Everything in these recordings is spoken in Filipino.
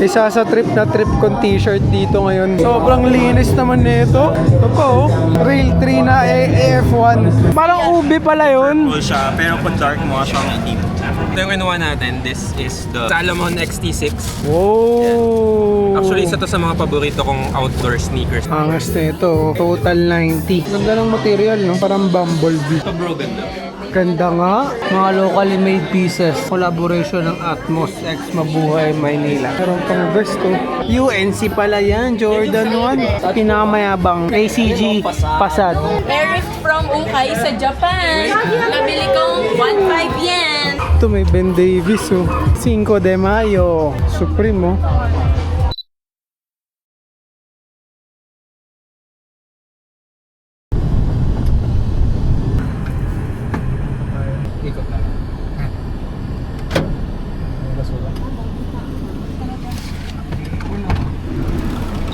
Isa sa trip na trip kong t-shirt dito ngayon. Sobrang linis naman nito. Ito po, Rail 3 na AF1. Parang ube pala yun. Full siya, pero kung dark mo, siyang itim. Ito yung kinuha natin. This is the Salomon XT6. Wow! Actually, isa to sa mga paborito kong outdoor sneakers. Angas na ito. Total 90. Ganda ng material, no? Parang bumblebee. Ito bro, ganda. Ganda nga. Mga locally made pieces. Collaboration ng Atmos X Mabuhay Maynila. Meron pang vest, oh. UNC pala yan. Jordan 1. Pinakamayabang. ACG Passat. Eric from Unkay sa Japan. Nabili kong 1.5 yen. Ito may Ben Davis, oh. 5 de Mayo. Supreme, oh.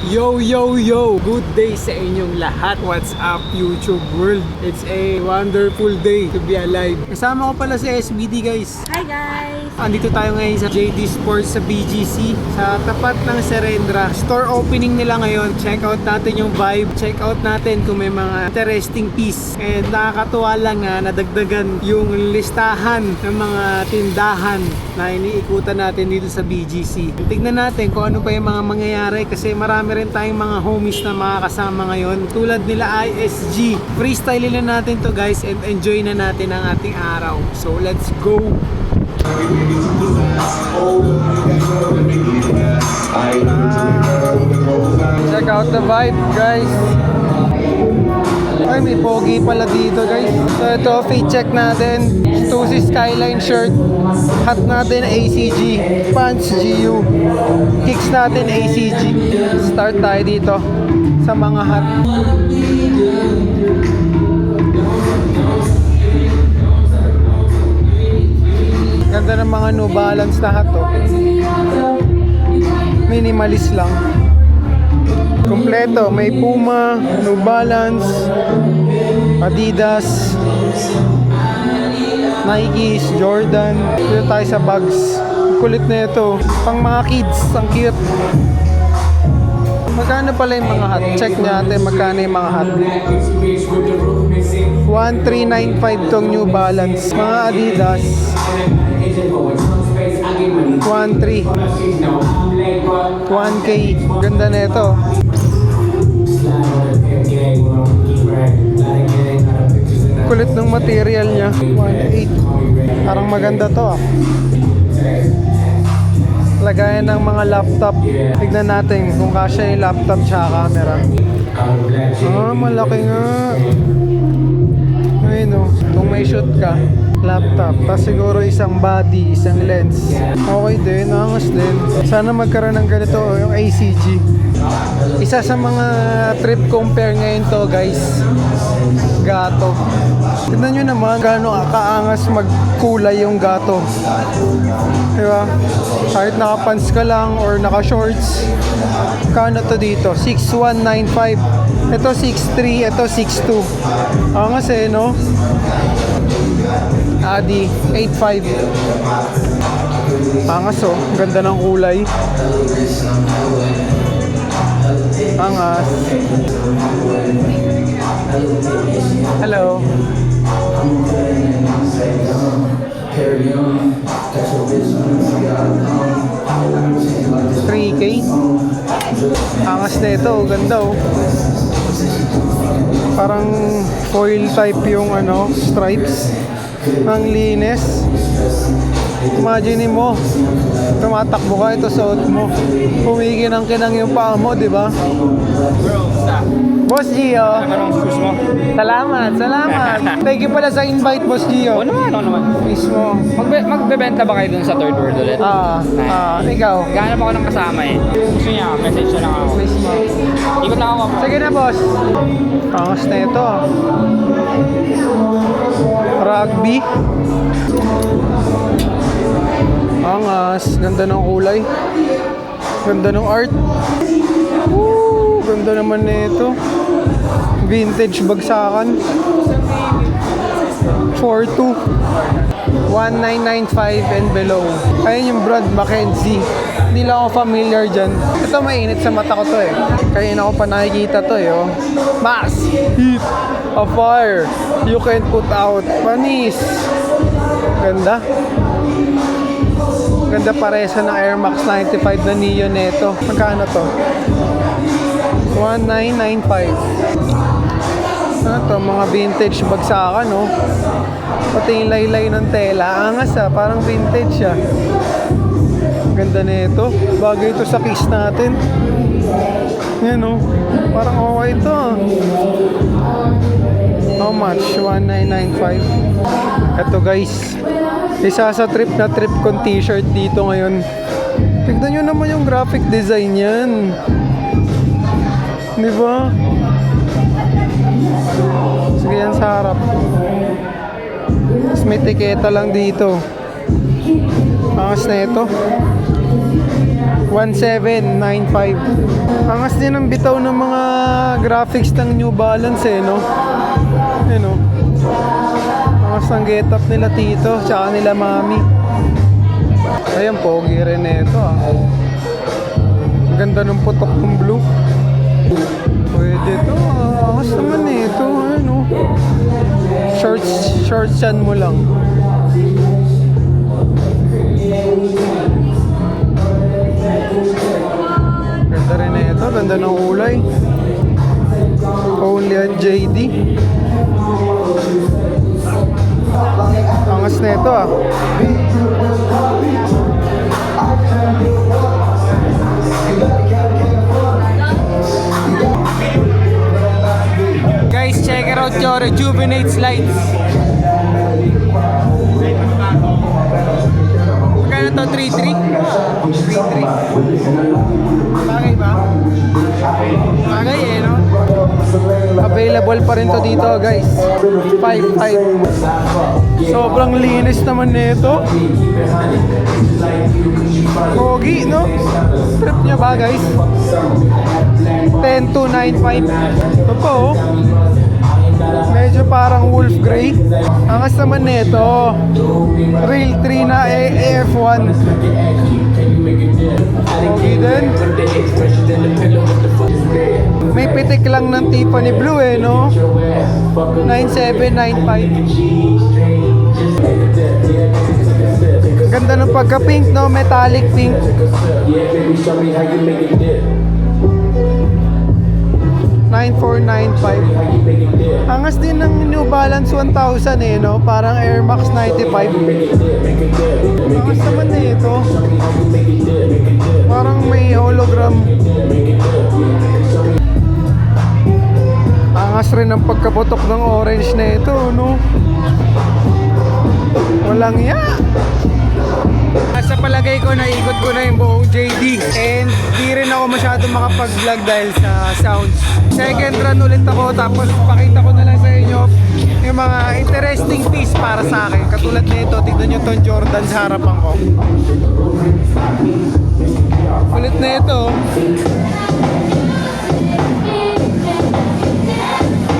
Yo, yo, yo! Good day sa inyong lahat. What's up, YouTube world? It's a wonderful day to be alive. Kasama ko pala si SBD, guys. Hi guys! Andito tayo ngayon sa JD Sports sa BGC, sa tapat ng Serendra. Store opening nila ngayon. Check out natin yung vibe. Check out natin kung may mga interesting piece. And nakakatuwa lang na nadagdagan yung listahan ng mga tindahan na iniikutan natin dito sa BGC. Tignan natin kung ano pa yung mga mangyayari kasi marami rin tayong mga homies na makakasama ngayon tulad nila ISG. Freestyle na natin to guys and enjoy na natin ang ating araw. So let's go! Check out the vibe guys. Ay, may pogi pala dito guys. So ito, fit check natin. Stussy Skyline shirt. Hat natin ACG. Pants GU. Kicks natin ACG. Start tayo dito sa mga hat. Ganda ng mga New Balance na hat to. Minimalist lang. Kompleto, may Puma, New Balance, Adidas, Nikes, Jordan. Dito tayo sa bags. Kulit na ito. Pang mga kids, ang cute. Magkano pala yung mga hat? Check natin magkano yung mga hat. 1395 tong New Balance. Mga Adidas 13 1K. Ganda na ito. Kulit ng material niya. 1.8. Parang maganda to ah. Lagayan ng mga laptop. Tignan natin kung kasya yung laptop tsaka camera. Ah, malaki nga. Ayun o. Kung may shoot ka, laptop. Tapos siguro isang body, isang lens. Okay din, angas din. Sana magkaroon ng ganito yung ACG. Isa sa mga trip compare ngayon to guys. Gato. Tignan nyo naman gaano kaangas magkulay yung gato. Diba? Kahit naka-pants ka lang or naka-shorts. Kano to dito? 6195. Ito 63, ito 62. Angas eh, no? Adi 85. Angas oh, ganda ng kulay. Angas. Hello. 3K. Angas na ito, ganda oh. Parang foil type yung ano, stripes. Ang linis. Imagine mo, tumatakbo ka, ito suot mo. Kumikinang-kinang yung paa mo, di ba? Bro, sa Boss Gio. anong shoes mo? Salamat, salamat. Thank you pala sa invite, Boss Gio. Oo naman. Mismo. Magbebenta ba kayo dun sa third world ulit? Ikaw. Gahanap ako ng kasama eh. Gusto niya, message na lang ako. Mismo. Ikot lang ako. Sige na, boss. Angas na ito. Rugby. Angas. Ganda ng kulay. Ganda ng art. Woo! Ganda naman na ito. Vintage bagsakan. 4-2. 1995 and below. Ayun yung brand Mackenzie. Hindi lang ako familiar dyan. Ito mainit sa mata ko to eh. Kaya na ako pa nakikita to eh. Oh. Mass, heat, a fire, you can put out. Panis. Ganda. Ganda paresa ng Air Max 95 na Neo neto. Magkano to? 1995. Ano to? Mga vintage bagsakan, no? Pati yung laylay ng tela. Angas ah, parang vintage siya. Ganda nito. Bagay ito sa case natin. Yan, no? Parang okay ito ah. How much? 1995. Ito guys. Isa sa trip na trip kong t-shirt dito ngayon. Tignan nyo naman yung graphic design yan. Di ba? Sige yan sa harap. Tapos may tiketa lang dito. Angas na ito. 1795. Angas din ang bitaw ng mga graphics ng New Balance eh, no? Yan, no? Angas ang get-up nila tito, tsaka nila mami. Ayan, pogi rin ito ah. Ganda ng putok ng blue. Pwede ito, angas naman ito. Ano? Shorts yan mo lang. Ganda rin ito, ganda ng kulay. Only on JD. Angas na ito ah. Guys, check it out your Rejuvenate slides. Magkano to? 3.3? 3.3. Bagay ba? Bagay eh, no? Available pa rin to dito, guys. 5.5. Sobrang linis naman nito. Pogi, no? Trip niya ba, guys? 10,295. Ito po, oh. Medyo parang wolf gray. Angas naman nito. Real 3 na AF1. Okay din. May pitik lang ng Tiffany blue eh, no? 9795. Ganda ng pagka-pink, no? Metallic pink. $9,495. Angas din ng New Balance 1000 eh, no? Parang Air Max 95. Angas naman eh ito. Parang may hologram. Angas rin ang pagkaputok ng orange na ito, no? Walang ya. Sa palagay ko, naikot ko na yung buong JD and di rin ako masyado makapag-vlog dahil sa sounds. Second run ulit ako, tapos pakita ko na lang sa inyo yung mga interesting piece para sa akin. Katulad nito, tignan nyo tong Jordan sa harapan ko. Ulit na ito.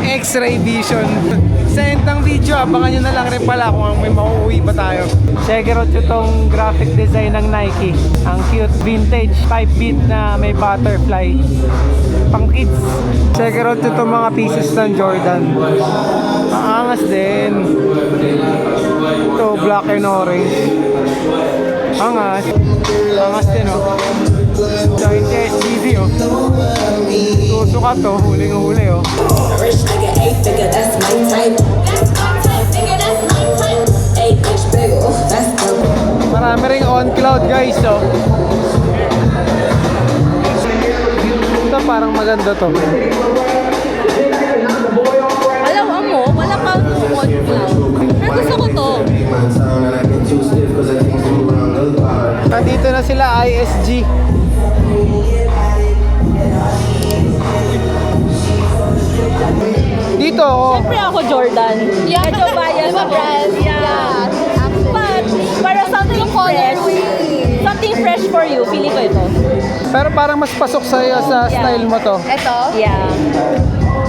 X-ray vision. Sa end ng video, abangan nyo na lang rin pala kung may mauuwi ba tayo. Check out nyo tong graphic design ng Nike. Ang cute vintage 5-beat na may butterfly. Pang kids. Check out nyo tong mga pieces ng Jordan. Ang angas din. Ito, black and orange. Angas. Angas din, oh. Joint SGD, oh. Susukat, oh. Huling-huli, oh. Rich nigga, 8-figure, that's my type. That's my type, nigga, that's my type. 8-inch bigger, that's the. Marami ring on cloud, guys, oh. Ito parang maganda to. Alam mo, wala pa akong on cloud. Pero gusto ko to. Nandito na sila, ISG. Dito, oh. Siyempre ako Jordan. Yeah, Medyo bias diba ako. brand? Yeah. Actually. But, para something fresh. Something fresh for you. Pili ko ito. Pero parang mas pasok sa'yo sa style mo to. Ito? Yeah.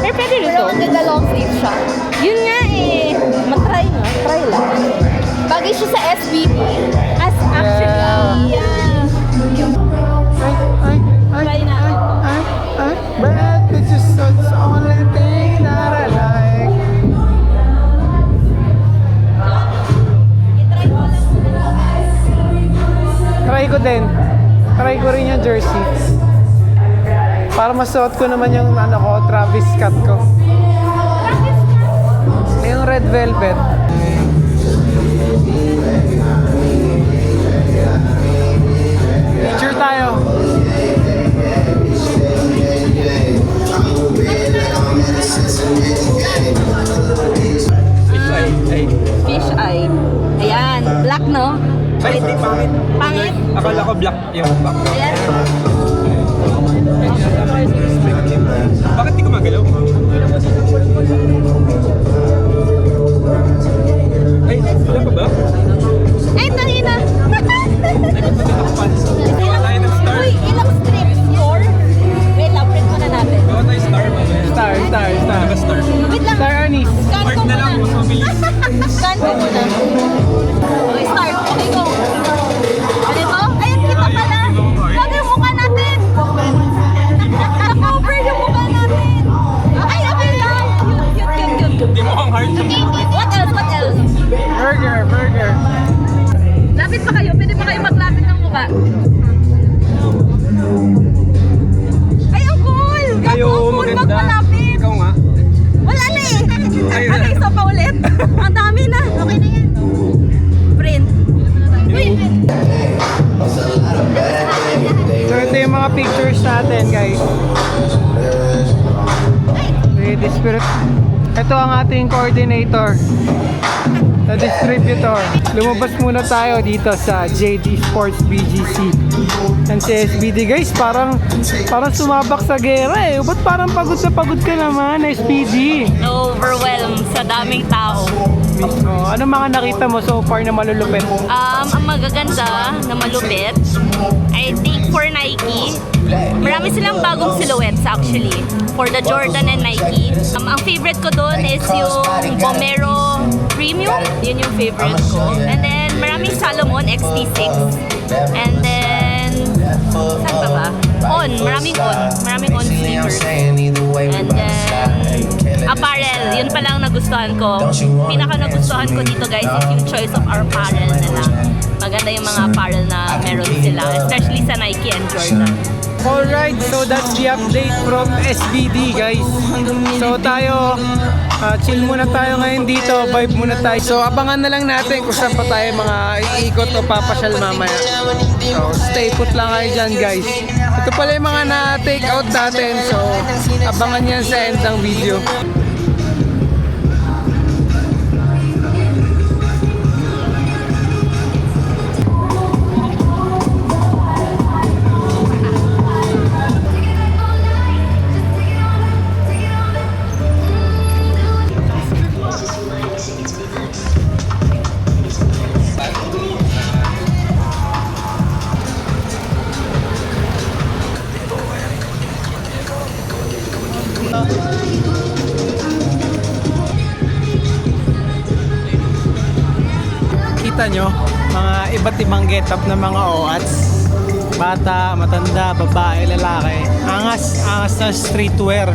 Pero pwede rin Pero to. ang ganda long sleeve siya. Yun nga eh. Matry nga. Try lang. Bagay siya sa SBB. As actually, yeah. Try na. But it's just the only thing that I like. Try ko din. Try ko rin yung jersey. Para masuot ko naman yung ano ko, Travis Scott ko. Yung red velvet. Picture tayo. Fish eye. Ayan, black no? Ay, hindi, pangit. Pangit? Akala ko black yung back. Ayan. Bakit di gumagalaw? Ay, wala pa ba? Ay, kanina. Gawa tayo ng star. Uy, ilang strips? 4? Wait lang, print muna natin. Gawa tayo star. Star. Star. Wait lang. Star anise. Scan Heart ko na lang, muna. mas mabilis. Scan ko muna. Okay, start. Okay, go. Ganito? Ayun, kita pala. Sabi yung mukha natin. Naka-cover yung mukha natin. Ay, okay lang. Cute. Hindi mo ang heart. What else? Burger. Lapit pa kayo. Pwede pa kayo maglapit ng mukha. Ay, ang cool! Kayo, Ang cool maganda. magmalapit. Ikaw nga. Wala na eh. Ay, Ano, isa pa ulit? Ang dami na. Okay na yan. Print. Uy, So ito yung mga pictures natin, guys. Ready Spirit. Ito ang ating coordinator. The distributor. Lumabas muna tayo dito sa JD Sports BGC. And si SBD, guys, parang sumabak sa gera eh. Ba't parang pagod ka naman, SBD? overwhelmed sa daming tao. Oh, ano mga nakita mo so far na malulupit? Ang magaganda na malupit, I think for Nike, marami silang bagong silhouettes actually. For the Jordan and Nike. Ang favorite ko doon is yung Vomero Premium. Yun yung favorite ko. And then, maraming Salomon XT6. And then, saan pa ba? Maraming on sneakers. And then, apparel, yun pa lang nagustuhan ko. Pinaka nagustuhan ko dito guys is yung choice of our apparel nila. Maganda yung mga apparel na meron sila, especially sa Nike and Jordan. Alright, so that's the update from SBD, guys. So tayo, chill muna tayo ngayon dito, vibe muna tayo. So abangan na lang natin kung saan pa tayo mga iikot o papasyal mamaya. So stay put lang kayo dyan, guys. Ito pala yung mga na-take out natin, so abangan yan sa end ng video. Kita nyo, mga iba't ibang getup na mga OATs. Bata, matanda, babae, lalaki. Angas na streetwear.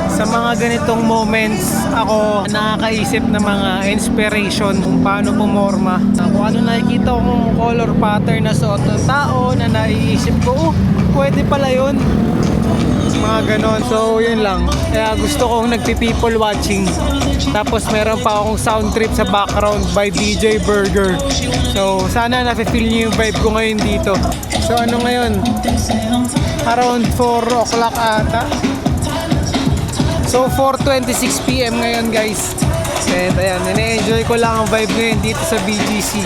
Sa mga ganitong moments, ako nakakaisip ng mga inspiration kung paano pumorma. Kung ano nakikita ko kung color pattern na suot ng tao na naiisip ko, pwede pala yun. Mga ganon. So, yun lang. Kaya gusto kong nagpi-people watching. Tapos meron pa akong sound trip sa background by DJ Burger. So, sana nafe-feel niyo yung vibe ko ngayon dito. So, ano ngayon? Around 4 o'clock ata. So, 4:26 PM ngayon, guys. And ayan, nene-enjoy ko lang ang vibe ngayon dito sa BGC.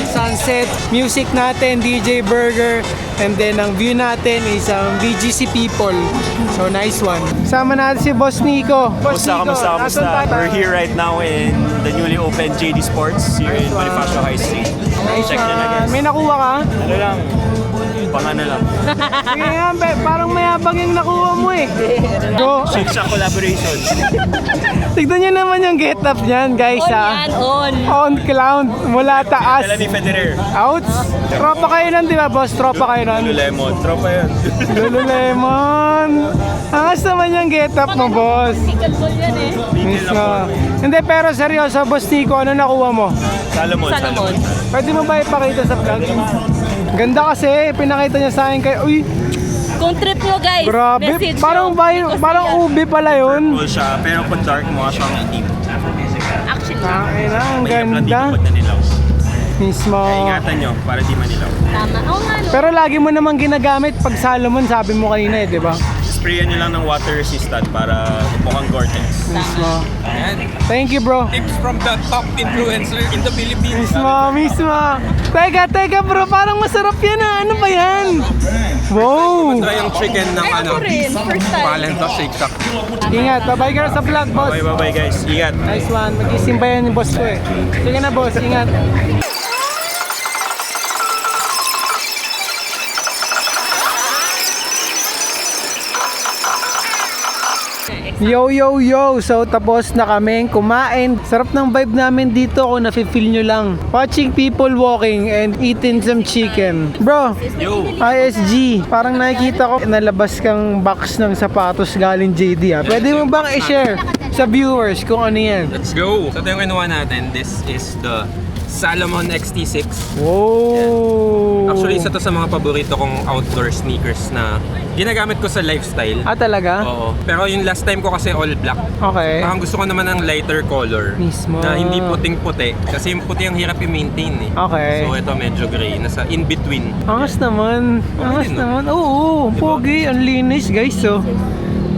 Sunset, music natin, DJ Burger, and then ang view natin is BGC people. So, nice one. Sama natin si Boss Nico. Boss Nico, Kamusta? nasan tayo? We're here right now in the newly opened JD Sports here in Nice one. Bonifacio High Street. Nice Check nyo na one. guys. May nakuha ka? Ano lang, Pang ano lang. Sige nga, be, parang mayabang yung nakuha mo eh. Go. Shake Shack collaboration. Tignan nyo naman yung get up niyan, guys, On ha. yan, on. On clown, mula taas. Dala ni Federer. Outs. Tropa kayo nun, di ba, boss? Tropa kayo nun. Lululemon. Tropa yun. Lululemon. Angas naman yung get up mo, boss. Sikat ball yan eh. Mismo. Hindi, pero seryoso, boss Nico, ano nakuha mo? Salomon. Salomon. Pwede mo ba ipakita sa vlog? Ganda kasi, pinakita niya sa akin kay, uy, Kung trip nyo guys, grabe, message parang, nyo. parang ubi pala yun. Purple siya, pero kung dark mukha siyang itim. Actually, Ay na, ang May apla dito ganda. pag nanilaw. Mismo. Kaya ingatan nyo para di manilaw. tama. Oo nga no. Pero lagi mo namang ginagamit pag Salomon, sabi mo kanina eh, di ba? Sprayan nyo lang ng water resistant para mukhang Gore-Tex. Mismo. Ayan. Thank you, bro. Tips from the top influencer in the Philippines. Mismo. Teka bro, parang masarap yan ah. Ano ba yan? Wow. Try yung chicken ng Ay, ako rin. First time. pangalan to, Shake Shack. Ingat, babay ka na sa vlog, boss. Bye guys. Ingat. Nice one. Mag-isimba yan yung boss ko eh. Sige na, boss. Ingat. Yo! So tapos na kaming kumain. Sarap ng vibe namin dito kung nafe-feel nyo lang. Watching people walking and eating some chicken. Bro, Yo. ISG, parang nakikita ko nalabas kang box ng sapatos galing JD ah. Pwede mo bang i-share sa viewers kung ano yan? Let's go! So ito yung kinuha natin. This is the Salomon XT6. Wow! Actually, isa to sa mga paborito kong outdoor sneakers na ginagamit ko sa lifestyle. Ah, talaga? Oo. Pero yung last time ko kasi all black. Okay. Parang gusto ko naman ng lighter color. Mismo. Na hindi puting-puti. Kasi yung puti ang hirap i-maintain eh. Okay. So ito medyo gray. Nasa in-between. Angas naman. Angas din, no? naman. Oo, pogi. Ang linis, guys.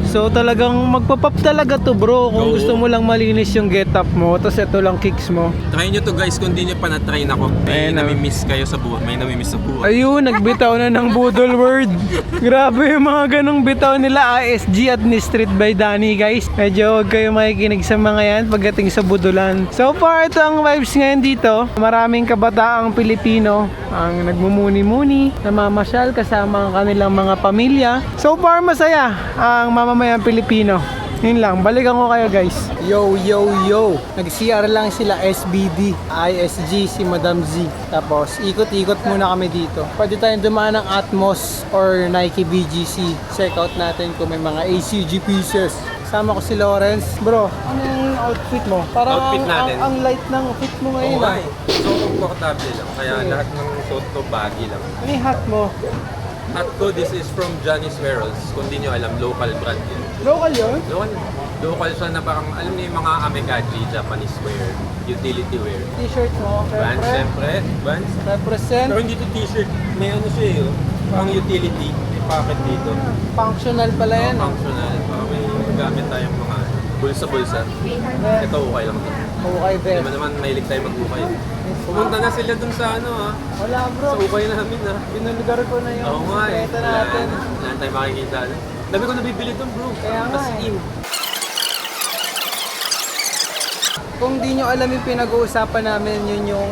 So talagang magpapap talaga to, bro. Kung Oo. gusto mo lang malinis yung get up mo, tapos ito lang kicks mo. Try nyo to guys kung di nyo pa na-try nako. May Ayun, namimiss kayo sa buhay. May namimiss sa buhay. Ayun, nagbitaw na ng budol word. Grabe yung mga ganong bitaw nila. ISG at ni Street by Danny, guys. Medyo huwag kayo makikinig sa mga yan pagdating sa budulan. So far, ito ang vibes ngayon dito. Maraming kabataang Pilipino ang nagmumuni-muni, namamasyal kasama ang kanilang mga pamilya. So far, masaya ang mamamayang Pilipino. Yun lang, balikan ko kayo guys. Yo! Nag-CR lang sila, SBD, ISG, si Madam Z. Tapos, ikot-ikot muna kami dito. Pwede tayong dumaan ng Atmos or Nike BGC. Check out natin kung may mga ACG pieces. Sama ko si Lawrence. Bro, anong outfit mo? Parang Outfit natin? ang light ng fit mo ngayon ah. So comfortable lang. Kaya lahat ng suot ko baggy lang. Ano yung hat mo? Hat ko, this is from Johnny's Wearals. Kung di nyo alam, local brand yun. Local yun? Local siya na parang, alam niyo yung mga amekaji, Japanese wear, utility wear. T-shirt mo, Vans, syempre. syempre. Vans. Represent. Pero hindi to t-shirt. May ano siya eh. Parang utility. May pocket dito. Functional pala yan. Functional. Parang may gamit tayong mga bulsa-bulsa. Ito okay lang to. Okay, Di Ben. ba naman mahilig tayo mag-ukay. Pumunta na sila dun sa ano ha. Wala bro. Sa ukay namin ha. Binulugar ko na yung Oo nga eh. bisikleta natin. Wala tayo makikita. Dami ko nabibili dun bro. Kaya nga As eh. in. Kung di nyo alam yung pinag-uusapan namin, yun yung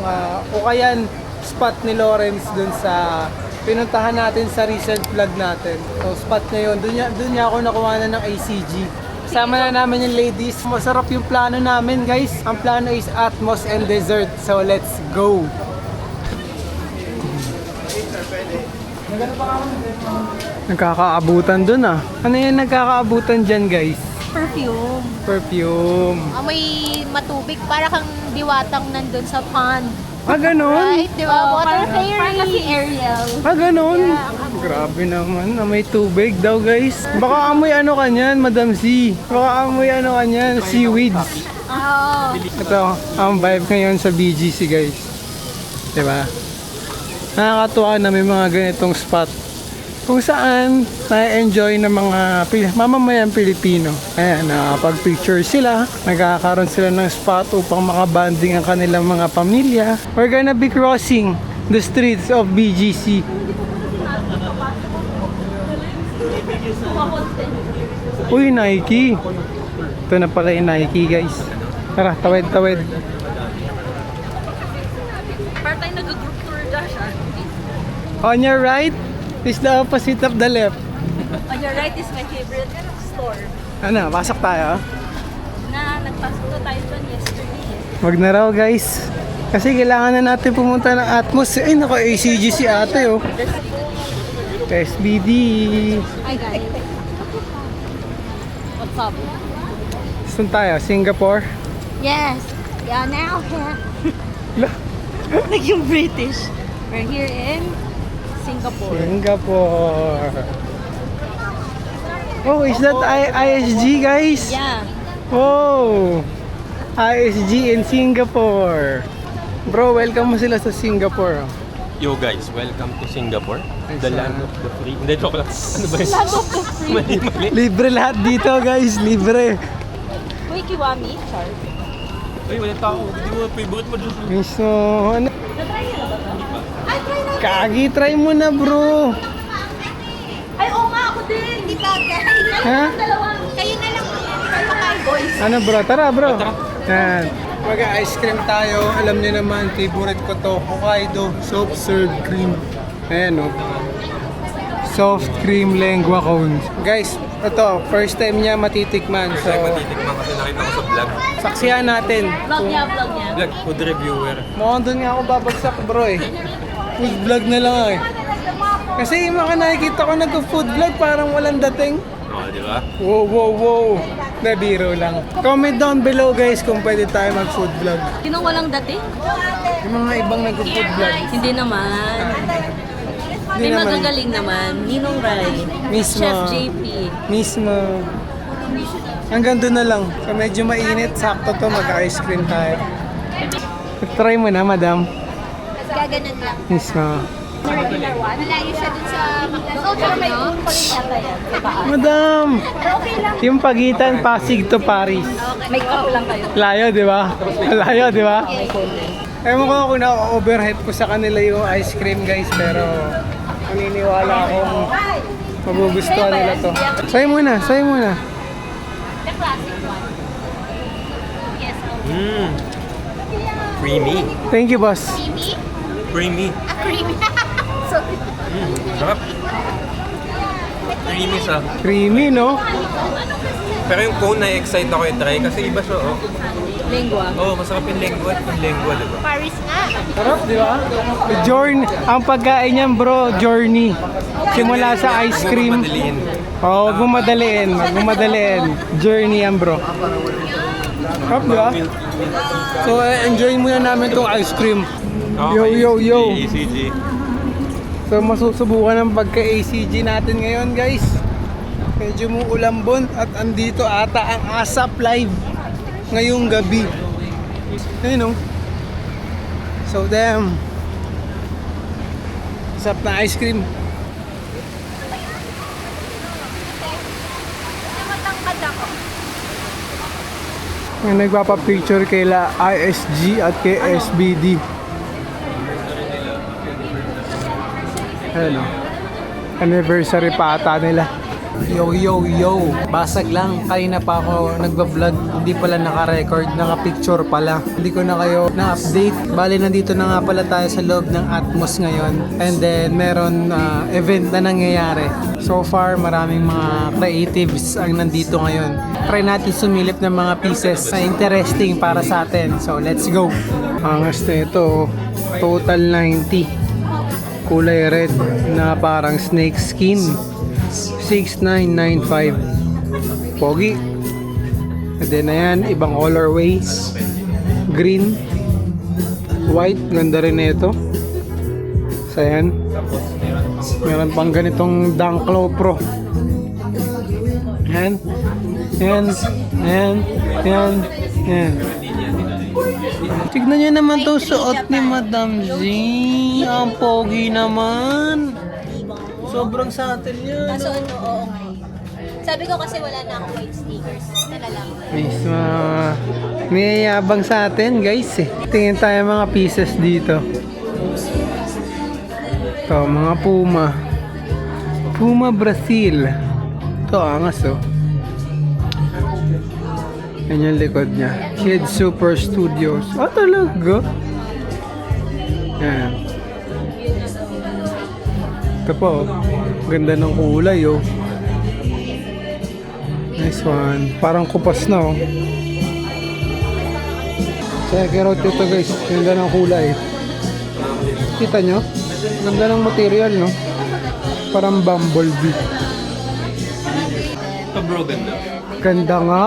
Ukayan spot ni Lawrence dun sa pinuntahan natin sa recent vlog natin. So spot niya yun. Dun niya ako nakuha na ng ACG. Kasama na namin yung ladies. Masarap yung plano namin guys. Ang plano is Atmos and dessert. So let's go! Nagkakaabutan dun ah. Ano yung nagkakaabutan dyan guys? Perfume. Perfume. Amoy matubig, para kang diwatang nandun sa pond. Ah, ganun? Right? Di ba? Water fairy. Parang kasi Ariel. Ah, ganun? Grabe naman. Amoy tubig daw, guys. Baka amoy ano ka niyan, Madam C. Baka amoy ano ka niyan, seaweeds. Oo. Ito, ang vibe ngayon sa BGC, guys. Diba? Nakakatuwa na may mga ganitong spot kung saan na-enjoy ng mga mamamayang Pilipino. Ayan, nakapag-picture sila, nagkakaroon sila ng spot upang makabanding ang kanilang mga pamilya. We're gonna be crossing the streets of BGC. Uy, Nike! Ito na pala yung Nike, guys. Tara, tawid. Parang tayo nag-group tour dash ah. On your right, It's the opposite of the left. On your right is my favorite store. Ano, pasok tayo? Na nagpasok na tayo doon yesterday. Wag na raw guys. Kasi kailangan na natin pumunta ng Atmos. Ay, naka ACG si ate oh. SBD. Hi guys. What's up? Saan tayo? Singapore? Yes. Yeah, now. Like yung British. We're here in Singapore. Singapore. Oh, is that ISG guys? Yeah. Oh, ISG in Singapore. Bro, welcome mo sila sa Singapore. Oh. Yo guys, welcome to Singapore. The land of the free. Hindi, joke lang. Ano ba yun? Land of the free. Mali. Libre lahat dito guys, libre. Uy, Kiwami. Char. Ay, wala tao. Hindi mo favorite mo dun. So, ano? Na-try niyo na ba ito? Ay, try na. Kagi, try mo na bro. Ay, oo nga, ako din. Di ba, guys? Ha? Dalawang. Kayo na lang. Kayo boys. Ano bro? Tara bro. Tara. Yan. Mag-ice cream tayo. Alam niyo naman, favorite ko to. Hokkaido soft serve cream. Ayan o. Soft cream lengua cones. Guys, ito, first time niya matitikman. So, Matitikman kasi nakita ko sa vlog. saksihan natin. Vlog niya, vlog niya. Vlog, food reviewer. Mukhang doon nga ako babagsak bro eh. Food vlog na lang eh. Kasi yung mga nakikita ko nag-food vlog parang walang dating. Oo, di ba? Wow. Nabiro lang. Comment down below guys kung pwede tayo mag-food vlog. Sinong walang dating? Yung mga ibang nag-food vlog. Hindi naman. Hindi May naman. magagaling naman. Ninong Rai. Mismo. Chef JP. Mismo. Hanggang doon na lang. So medyo mainit, sakto to, mag-ice cream tayo. Try mo na, madam. Gaganon lang. Mismo. Malayo siya dun sa McDonald's. So, may own pa rin yata yan. Madam! Okay lang. Yung pagitan Pasig to Paris. May cup lang kayo. Layo, di ba? Layo, di ba? Ewan ko kung na-overhype ko sa kanila yung ice cream guys, pero naniniwala akong magugustuhan nila to. Say muna. The classic one. Yes, Mmm. Creamy. Thank you, boss. Creamy? Creamy. Creamy. Sorry. Sarap. Creamy siya. Creamy, no? Pero yung cone na-excite ako i-try kasi iba siya, oh. Lengua. Oo, masarap yung lengua at yung lengua, di ba? Paris nga. Sarap, di ba? Journey. Ang pagkain niyan, bro, journey. Simula sa ice cream. Madaliin. Oh, wag mo madaliin. Journey yan, bro. Sarap, di ba? So, enjoy muna namin tong ice cream. Yo. ACG. So, masusubukan ang pagka-ACG natin ngayon, guys. Medyo muulambon at andito ata ang ASAP Live ngayong gabi. Ayun, no? So, damn. Sarap na ice cream. Ang nagpapapicture kaila ISG at kay SBD. Ayun, no? Anniversary pa ata nila. Yo. Basag lang. Kanina pa ako nagba-vlog. Hindi pala naka-record. Naka-picture pala. Hindi ko na kayo na-update. Bali, nandito na nga pala tayo sa loob ng Atmos ngayon. And then, meron event na nangyayari. So far, maraming mga creatives ang nandito ngayon. Try natin sumilip ng mga pieces na interesting para sa atin. So, let's go. Angas na ito. Total 90. Kulay red na parang snake skin. 6995. Pogi. And then ayan, ibang colorways. Green, white, ganda rin ito. So ayan, meron pang ganitong Danklo Pro. Ayan. Tignan nyo naman to suot ni Madam Z. Ang pogi naman. Sobrang sa atin yan. Kaso ano, oo nga eh. Sabi ko kasi wala na akong white sneakers. Nalalaki. Mismo. Niyayabang sa atin guys eh. Tingin tayo mga pieces dito. Ito, mga Puma. Puma Brazil. Ito, angas oh. Yan yung likod niya. Kid Super Studios. Ah, talaga? Yan. Ito po, ganda ng kulay oh. Nice one. Parang kupas na oh. Check it out ito guys. Ganda ng kulay. Kita nyo? Ganda ng material no? Parang bumblebee. Ito bro, ganda. Ganda nga.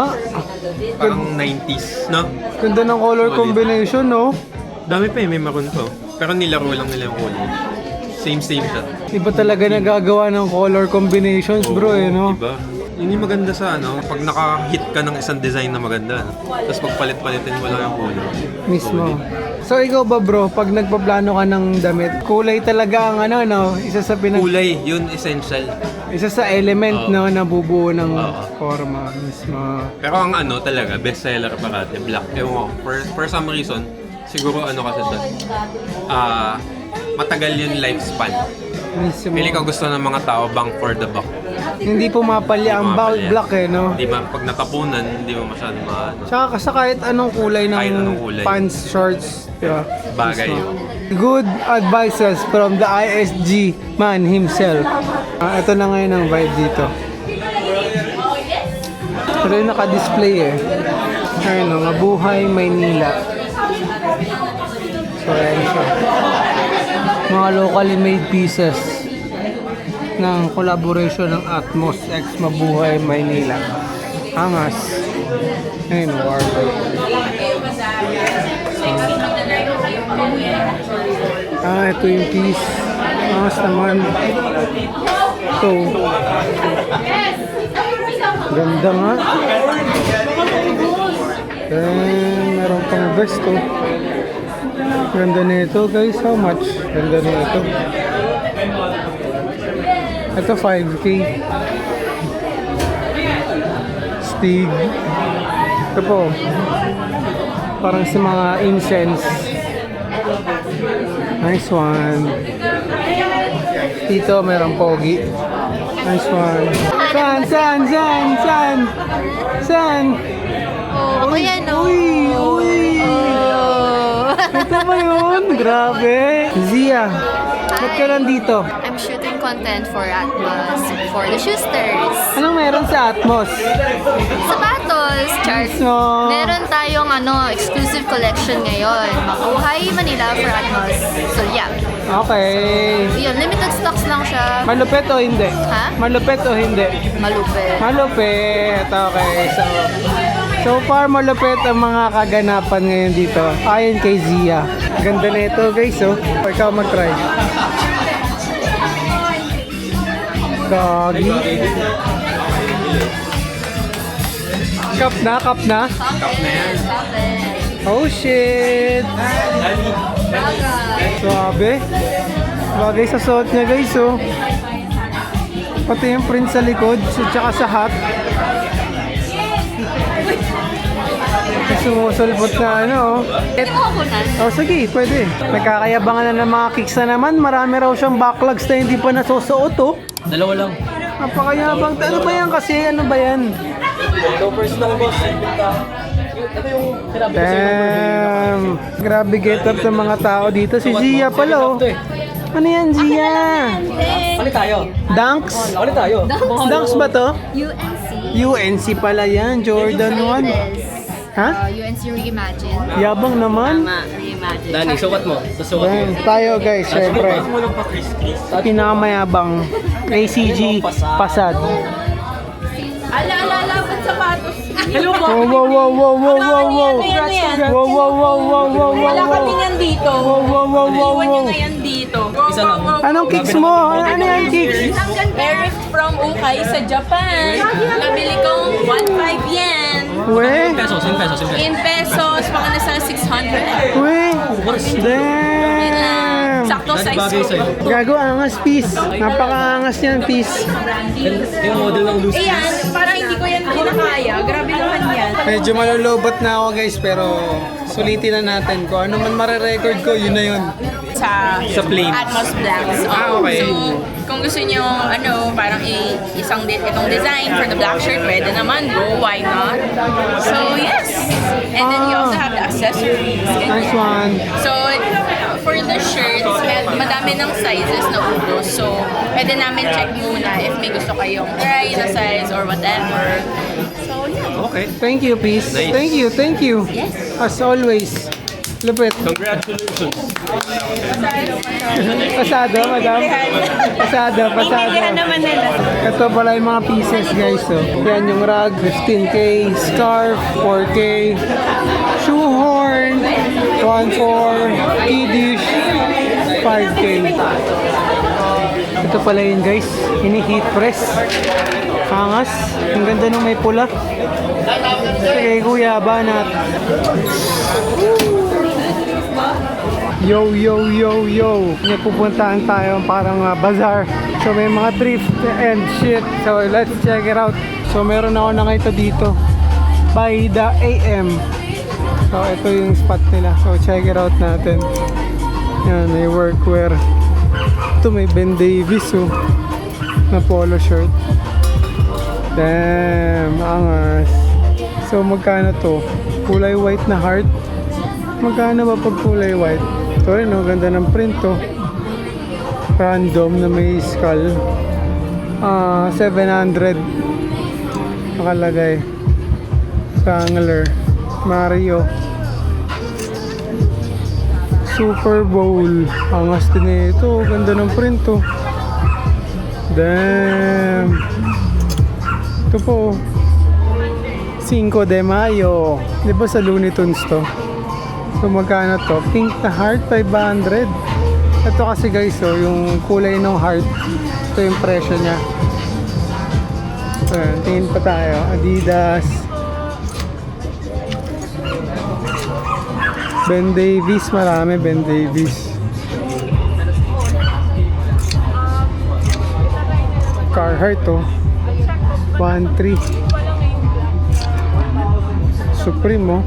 Parang 90s, no? Ganda ng color combination no? Dami pa may maroon to. Pero nilaro lang nila yung kulay. Same siya. Iba talaga nagagawa ng color combinations bro eh no? Diba? Yun yung maganda sa ano, pag naka-hit ka ng isang design na maganda, tapos pagpalit-palitin mo lang yung kulay. Mismo. So ikaw ba bro, pag nagpaplano ka ng damit, kulay talaga ang ano no? Isa sa Kulay, yun essential. Isa sa element Oo. no, na bubuo ng Oo. forma mismo. Pero ang ano talaga, bestseller parati, black. Ewan ko, for some reason, siguro ano kasi siya, matagal yung lifespan. Mismo. Pili ko gusto ng mga tao bang for the buck. Hindi pumapalya ang Pumapalya. black eh no? Di ba, pag natapunan, hindi mo masyadong maano. Tsaka sa kahit anong kulay ng Kahit anong kulay. pants, shorts, diba? Bagay. Mismo. Good advices from the ISG man himself. Ito na ngayon ang vibe dito. Ito yung naka-display eh. Ayun o, Mabuhay Maynila. So ayan siya. Mga locally made pieces ng collaboration ng Atmos X Mabuhay Maynila. Angas. Ayun, Warburg. Ito yung piece. Angas naman. Ito. Ganda nga. Meron pang vest oh. Ganda nito guys. How much? Ganda nito. Ito 5K. Stig. Ito po. Parang sa mga incense. Nice one. Dito meron pogi. Nice one. Saan? Oh, ako yan, no? Uy! Ito ba yun? Grabe. Zia, ba't ka nandito? I'm shooting content for Atmos, for the Shoesters. Anong meron sa Atmos? Sapatos, Charles. So, Meron tayong exclusive collection ngayon. Mabuhay Manila for Atmos. So yeah. okay. Yun, limited stocks lang siya. Malupit o hindi? Ha? Malupit o hindi? Malupit. Malupit. Okay. So far, malupit ang mga kaganapan ngayon dito. Ayon kay Zia. Ganda na ito guys, oh. Ikaw mag-try. Gagi. Cup na? Cup na yan. Oh shit! Suabe. Bagay sa suot niya guys, oh. Pati yung print sa likod, tsaka sa hat. Sumusulpot na ano, oh. Oh, sige, pwede. Nagkakayabangan na ng mga kicks na naman. Marami raw siyang backlogs na hindi pa nasusuot, oh. Dalawa lang. Napakayabang. Ano ba yan kasi? Ano ba yan? Damn. Grabe get up ng mga tao dito. Si Zia pala, oh. Ano yan, Zia? Palit tayo. Dunks? Palit tayo. Dunks ba to? UNC. UNC pala yan. Jordan 1. Ha? UNC Reimagine. Yabang naman. Reimagine. Dani, sukat mo. Susukat mo. Ayan, tayo guys, syempre. Walang pa Chris. Pinakamayabang ACG Pasad. Ala, ba't sapatos? Hello po. Wow, wow, wow, wow, wow, wow, wow. Wow, wow, wow, wow, wow, Wala wow, kami wow. yan dito. Wow, wow, wow, wow, Iwan nyo wow. na yan dito. Isa lang. Anong kicks mo? Ano yan kicks? Eric from Ukay sa Japan. Nabili kong 1.5 yen. We? Pesos. In pesos, mga nasa 600. We? Yun lang. Damn! Sakto size Bagay ko. sa'yo. Gago, angas piece. Napaka-angas niyan piece. Yung model ng loose. Ayan, parang hindi ko yan kinakaya. Grabe naman yan. Medyo malulobot na ako guys, pero sulitin na natin ko. Ano man mare-record ko, yun na yun. sa plain. Atmos Blacks. Okay. So, kung gusto niyo parang itong design for the black shirt, pwede naman, go, why not? So, yes. And then you also have the accessories. Nice one. So, for the shirts, madami ng sizes na ubos. So, pwede namin check muna if may gusto kayong try na size or whatever. So, yeah. Okay. Thank you, peace. Nice. Thank you. Yes. As always. Lupit. Congratulations. Pasado, madam. Pasado. naman nila. Ito pala yung mga pieces, guys. So, yan yung rug, 15K, scarf, 4K, shoehorn, 1.4, key dish, 5K. Ito pala yun, guys. Ini-heat press. Angas. Ang ganda nung may pula. Sige, kuya, banat. Yo! May pupuntahan tayo parang bazaar. So may mga thrift and shit. So let's check it out. So meron ako nakita dito. By the AM. So ito yung spot nila. So check it out natin. Yan, may workwear. Ito may Ben Davis na polo shirt. Damn, angas. So magkano to? Kulay white na heart. Magkano ba pag kulay white? Ito rin, ganda ng print to. Random na may skull. 700 nakalagay. Sangler. Mario. Super Bowl. Angas din ito. Ganda ng print to. Damn. Ito po. 5 de Mayo. Di ba sa Looney Tunes to? So magkano to? Pink na heart, 500. Ito kasi guys, yung kulay ng heart. Ito yung presyo niya. Ayan, tingin pa tayo. Adidas. Ben Davis, marami Ben Davis. Carhartt 1.3. Supreme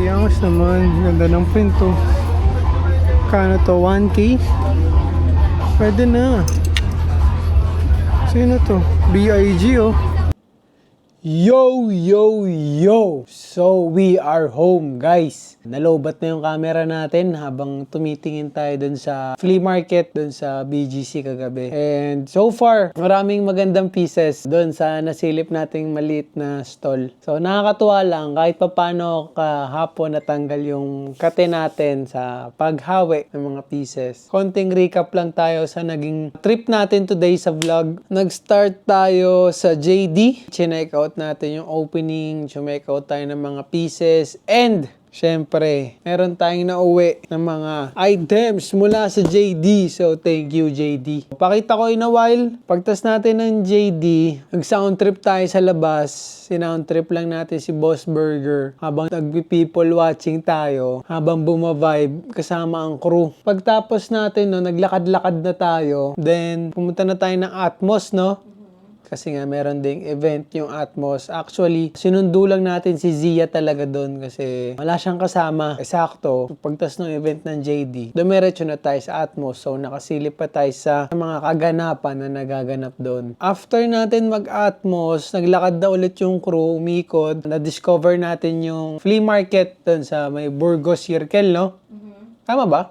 angas naman. Ganda ng print to. Kano to? 1K? Pwede na. Sino to? BIG Yo! So, we are home, guys. Nalobat na yung camera natin habang tumitingin tayo dun sa flea market, dun sa BGC kagabi. And so far, maraming magandang pieces dun sa nasilip nating maliit na stall. So, nakakatuwa lang kahit papano kahapon natanggal yung kate natin sa paghawi ng mga pieces. Konting recap lang tayo sa naging trip natin today sa vlog. Nag-start tayo sa JD. Chinek out natin yung opening, check out tayo ng mga pieces, and syempre, meron tayong nauwi ng mga items mula sa JD. So, thank you, JD. Pakita ko in a while. Pagtas natin ng JD, nag-sound trip tayo sa labas. Sinound trip lang natin si Boss Burger habang nagbi-people watching tayo, habang bumavibe kasama ang crew. Pagtapos natin, naglakad-lakad na tayo. Then, pumunta na tayo ng Atmos, kasi nga meron ding event yung Atmos. Actually, sinundo lang natin si Zia talaga doon kasi wala siyang kasama. Eksakto, pagtas ng event ng JD, dumiretso na tayo sa Atmos. So, nakasilip pa tayo sa mga kaganapan na nagaganap doon. After natin mag-Atmos, naglakad na ulit yung crew, umikot. Na-discover natin yung flea market doon sa may Burgos Circle, Tama ba?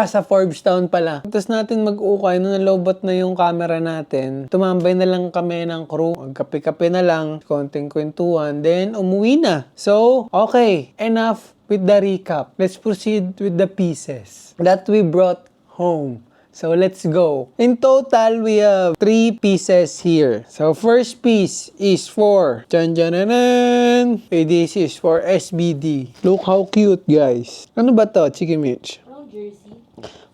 Sa Forbes Town pala. Tapos natin mag-ukay, nung nalobot na yung camera natin, tumambay na lang kami ng crew. Magkape-kape na lang, konting kwentuhan, then umuwi na. So, okay, enough with the recap. Let's proceed with the pieces that we brought home. So, let's go. In total, we have 3 pieces here. So, first piece is for Janjananan. Okay, this is for SBD. Look how cute, guys. Ano ba to, Chiki Mitch?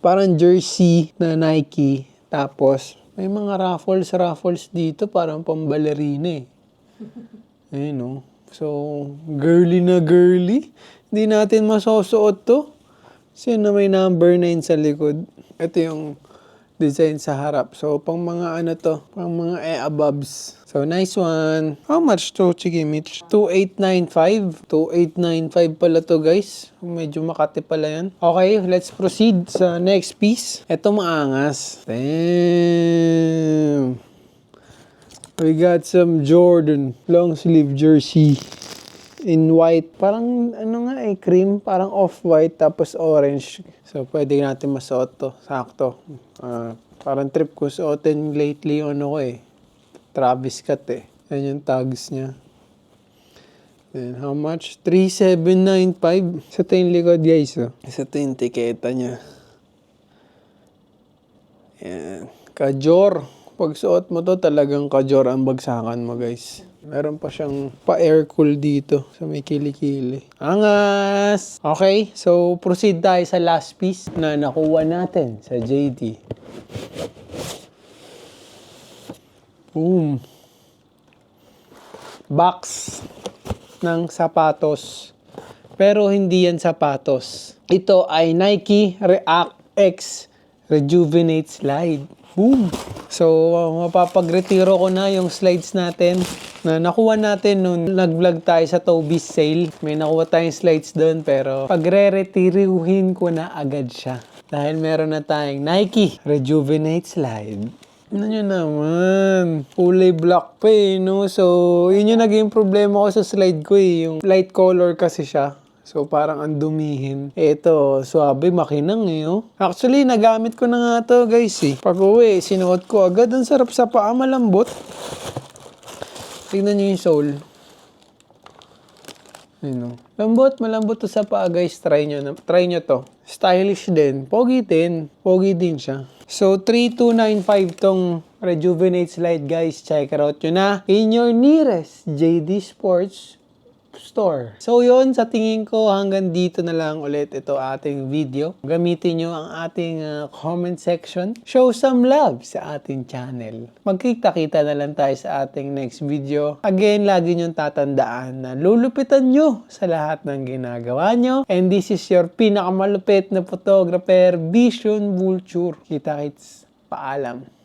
Parang jersey na Nike. Tapos, may mga raffles dito. Parang pambalerina Ayun, So, girly na girly. Hindi natin masusuot to. Kasi na may number 9 sa likod. Ito yung design sa harap. So, pang mga ano to, pang mga abobs. So, nice one. How much to? Sige, Mitch. 2895. 2895 pala to, guys. Medyo Makati pala yan. Okay, let's proceed sa next piece. Ito maangas. Damn. We got some Jordan long sleeve jersey in white. Parang ano nga cream, parang off-white tapos orange. So pwede natin masuot to, sakto. Parang trip ko suotin lately ano ko Travis Scott Yan yung tags niya. Then how much? 3795. Sa ito yung likod guys. Sa ito yung tiketa niya. Yan. Kajor. Pag suot mo to, talagang kajor ang bagsakan mo, guys. Meron pa siyang pa-air cool dito sa may kilikili. Angas! Okay, so proceed tayo sa last piece na nakuha natin sa JD. Boom! Box ng sapatos. Pero hindi yan sapatos. Ito ay Nike React X Rejuvenate Slide. Boom! So, mapapagretiro ko na yung slides natin na nakuha natin nung nag-vlog tayo sa Toby's Sale. May nakuha tayong slides doon pero pagre-retiruhin ko na agad siya. Dahil meron na tayong Nike Rejuvenate Slide. Ano nyo naman? Kulay black pa no? So, yun yung naging problema ko sa slide ko Yung light color kasi siya. So, parang andumihin. Ito, suabe, makinang Actually, nagamit ko na nga to guys Pag uwi, sinuot ko agad. Ang sarap sa paa, malambot. Tignan nyo yung sole. Lambot, malambot to sa paa guys. Try nyo to. Stylish din. Pogi din. Pogi din siya. So, 3295 tong Rejuvenate Slide guys. Check it out nyo na. In your nearest JD Sports store. So yun, sa tingin ko hanggang dito na lang ulit ito ating video. Gamitin nyo ang ating comment section. Show some love sa ating channel. Magkita-kita na lang tayo sa ating next video. Again, lagi nyong tatandaan na lulupitan nyo sa lahat ng ginagawa nyo. And this is your pinakamalupit na photographer, Vision Vulture. Kita-kits. Paalam.